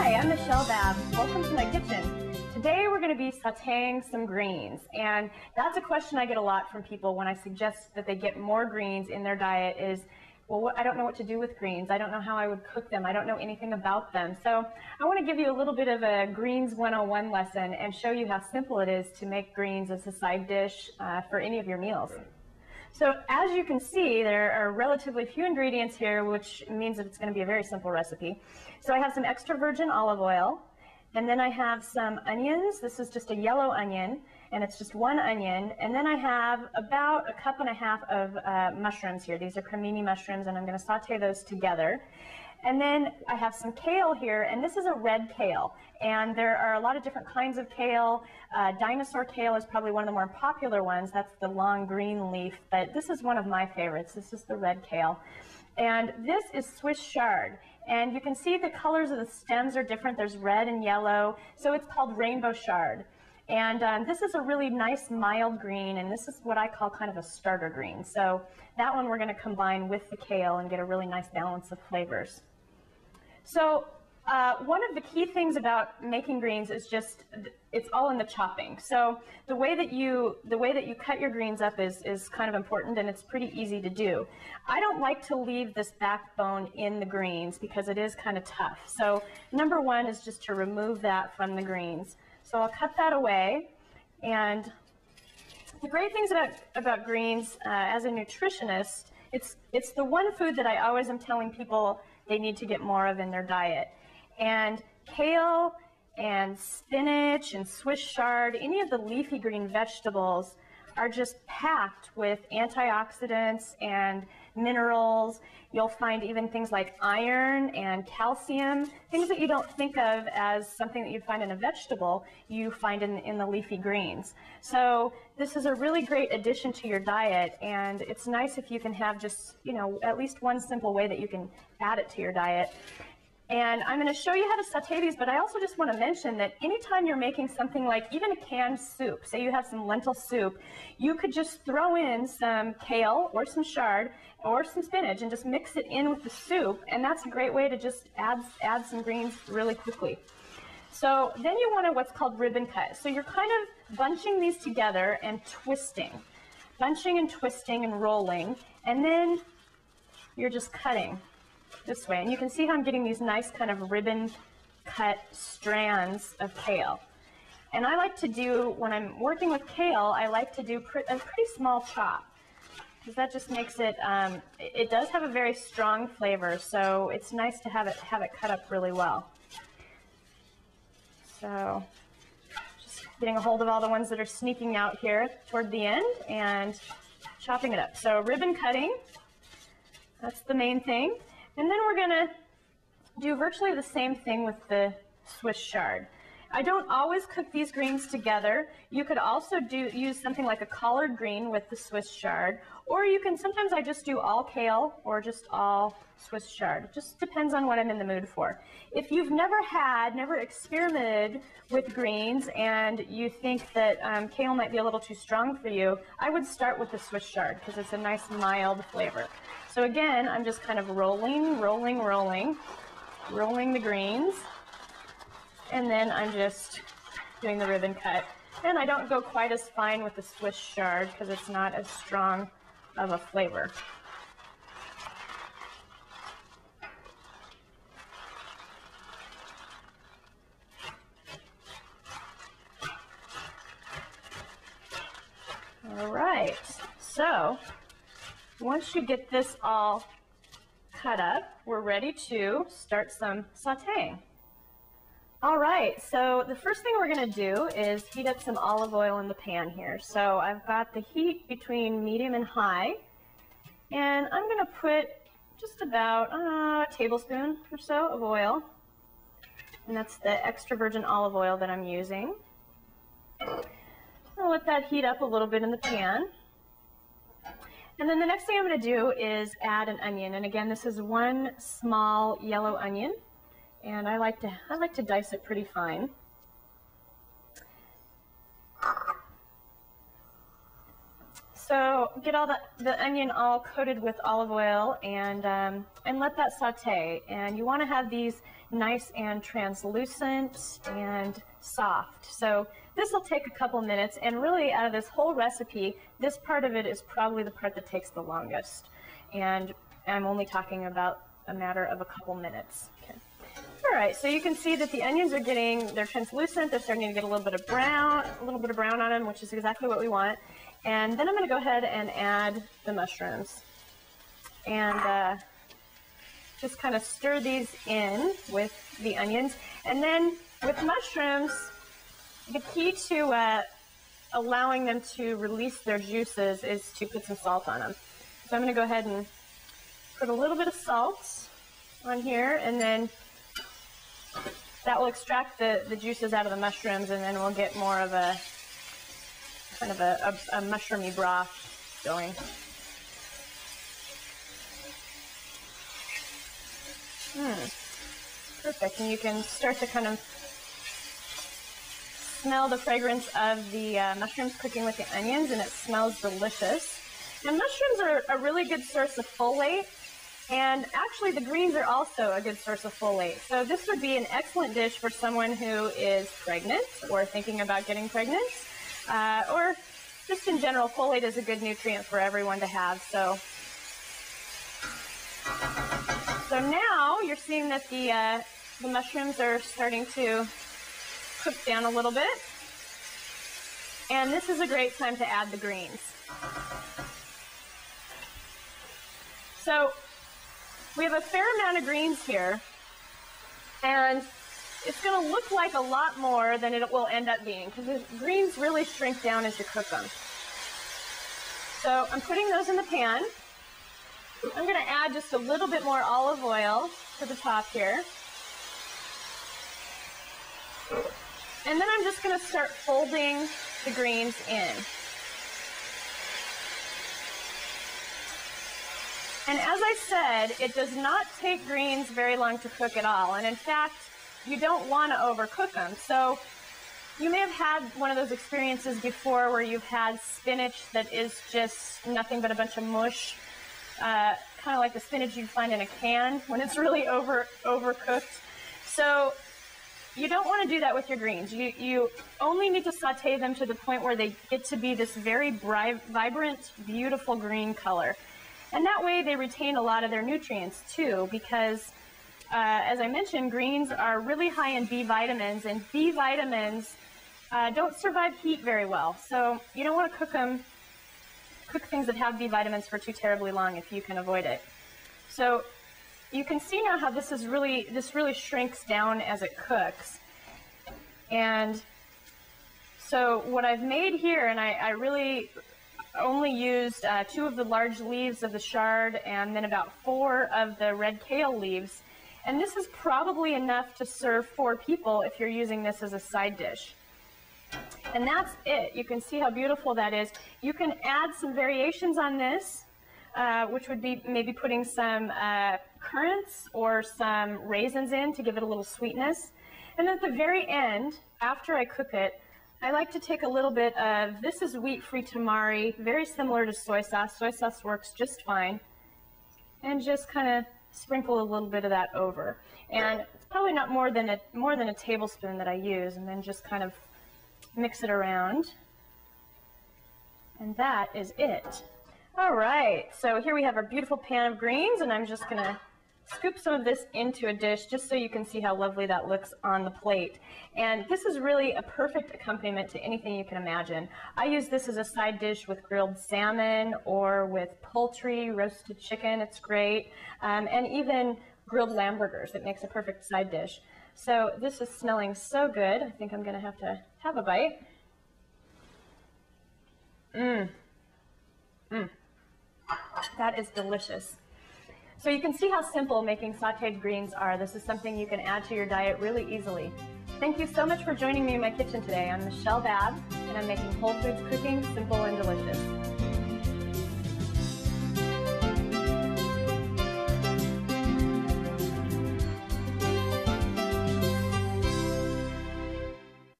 Hi, I'm Michelle Babb. Welcome to my kitchen. Today we're going to be sauteing some greens, and that's a question I get a lot from people when I suggest that they get more greens in their diet is, well, I don't know what to do with greens. I don't know how I would cook them. I don't know anything about them. So I want to give you a little bit of a Greens 101 lesson and show you how simple it is to make greens as a side dish for any of your meals. So as you can see, there are relatively few ingredients here, which means that it's going to be a very simple recipe. So I have some extra virgin olive oil, and then I have some onions. This is just a yellow onion, and it's just one onion. And then I have about 1.5 cups of mushrooms here. These are cremini mushrooms, and I'm going to saute those together. And then I have some kale here, and this is a red kale. And there are a lot of different kinds of kale. Dinosaur kale is probably one of the more popular ones. That's the long green leaf, but this is one of my favorites. This is the red kale. And this is Swiss chard. And you can see the colors of the stems are different. There's red and yellow, so it's called rainbow chard. And this is a really nice mild green, and this is what I call kind of a starter green. So that one we're going to combine with the kale and get a really nice balance of flavors. So one of the key things about making greens is just it's all in the chopping. So the way that you cut your greens up is kind of important, and it's pretty easy to do. I don't like to leave this backbone in the greens because it is kind of tough. So number one is just to remove that from the greens. So I'll cut that away. And the great things about greens as a nutritionist, it's the one food that I always am telling people they need to get more of in their diet. And kale and spinach and Swiss chard, any of the leafy green vegetables are just packed with antioxidants and minerals. You'll find even things like iron and calcium, things that you don't think of as something that you'd find in a vegetable, you find in the leafy greens. So this is a really great addition to your diet, and it's nice if you can have just, at least one simple way that you can add it to your diet. And I'm going to show you how to saute these, but I also just want to mention that anytime you're making something like even a canned soup, say you have some lentil soup, you could just throw in some kale or some chard or some spinach and just mix it in with the soup, and that's a great way to just add some greens really quickly. So then you want what's called ribbon cut. So you're kind of bunching these together and twisting, bunching and twisting and rolling, and then you're just cutting this way. And you can see how I'm getting these nice kind of ribbon cut strands of kale. And I like to do, when I'm working with kale, I like to do a pretty small chop, because that just makes it, it does have a very strong flavor, so it's nice to have it cut up really well. So just getting a hold of all the ones that are sneaking out here toward the end and chopping it up. So ribbon cutting, that's the main thing. And then we're going to do virtually the same thing with the Swiss chard. I don't always cook these greens together. You could also use something like a collard green with the Swiss chard, or you can, sometimes I just do all kale or just all Swiss chard. It just depends on what I'm in the mood for. If you've never experimented with greens and you think that kale might be a little too strong for you, I would start with the Swiss chard because it's a nice mild flavor. So again, I'm just kind of rolling the greens, and then I'm just doing the ribbon cut. And I don't go quite as fine with the Swiss chard because it's not as strong of a flavor. All right, so once you get this all cut up, we're ready to start some sauteing. All right, so the first thing we're going to do is heat up some olive oil in the pan here. So I've got the heat between medium and high, and I'm going to put just about a tablespoon or so of oil, and that's the extra virgin olive oil that I'm using. I'll let that heat up a little bit in the pan. And then the next thing I'm going to do is add an onion, and again, this is one small yellow onion. And I like to dice it pretty fine. So get all the onion all coated with olive oil and let that saute. And you want to have these nice and translucent and soft. So this will take a couple minutes, and really out of this whole recipe, this part of it is probably the part that takes the longest. And I'm only talking about a matter of a couple minutes. Okay. All right, so you can see that the onions are they're translucent, they're starting to get a little bit of brown on them, which is exactly what we want. And then I'm going to go ahead and add the mushrooms. And just kind of stir these in with the onions. And then with mushrooms, the key to allowing them to release their juices is to put some salt on them. So I'm going to go ahead and put a little bit of salt on here, and then that will extract the juices out of the mushrooms, and then we'll get more of a kind of a mushroomy broth going. Perfect. And you can start to kind of smell the fragrance of the mushrooms cooking with the onions, and it smells delicious. And mushrooms are a really good source of folate, and actually the greens are also a good source of folate. So this would be an excellent dish for someone who is pregnant or thinking about getting pregnant, or just in general, folate is a good nutrient for everyone to have. So now you're seeing that the mushrooms are starting to cook down a little bit, and this is a great time to add the greens. So we have a fair amount of greens here, and it's going to look like a lot more than it will end up being, because the greens really shrink down as you cook them. So I'm putting those in the pan. I'm going to add just a little bit more olive oil to the top here. And then I'm just going to start folding the greens in. And as I said, it does not take greens very long to cook at all. And in fact, you don't want to overcook them. So you may have had one of those experiences before where you've had spinach that is just nothing but a bunch of mush, kind of like the spinach you'd find in a can when it's really overcooked. So you don't want to do that with your greens. You only need to saute them to the point where they get to be this very vibrant, beautiful green color. And that way they retain a lot of their nutrients too, because as I mentioned, greens are really high in B vitamins, and B vitamins don't survive heat very well. So you don't want to cook things that have B vitamins for too terribly long if you can avoid it. So you can see now how this really shrinks down as it cooks. And so what I've made here, and I really only used 2 of the large leaves of the chard and then about 4 of the red kale leaves. And this is probably enough to serve 4 people if you're using this as a side dish. And that's it. You can see how beautiful that is. You can add some variations on this, which would be maybe putting some currants or some raisins in to give it a little sweetness. And at the very end, after I cook it, I like to take a little bit of, this is wheat-free tamari, very similar to soy sauce. Soy sauce works just fine. And just kind of sprinkle a little bit of that over. And it's probably not more than a tablespoon that I use, and then just kind of mix it around. And that is it. All right, so here we have our beautiful pan of greens, and I'm just going to scoop some of this into a dish just so you can see how lovely that looks on the plate. And this is really a perfect accompaniment to anything you can imagine. I use this as a side dish with grilled salmon or with poultry, roasted chicken. It's great. And even grilled lamb burgers. It makes a perfect side dish. So this is smelling so good. I think I'm going to have a bite. That is delicious. So you can see how simple making sauteed greens are. This is something you can add to your diet really easily. Thank you so much for joining me in my kitchen today. I'm Michelle Babb, and I'm making whole foods cooking simple and delicious.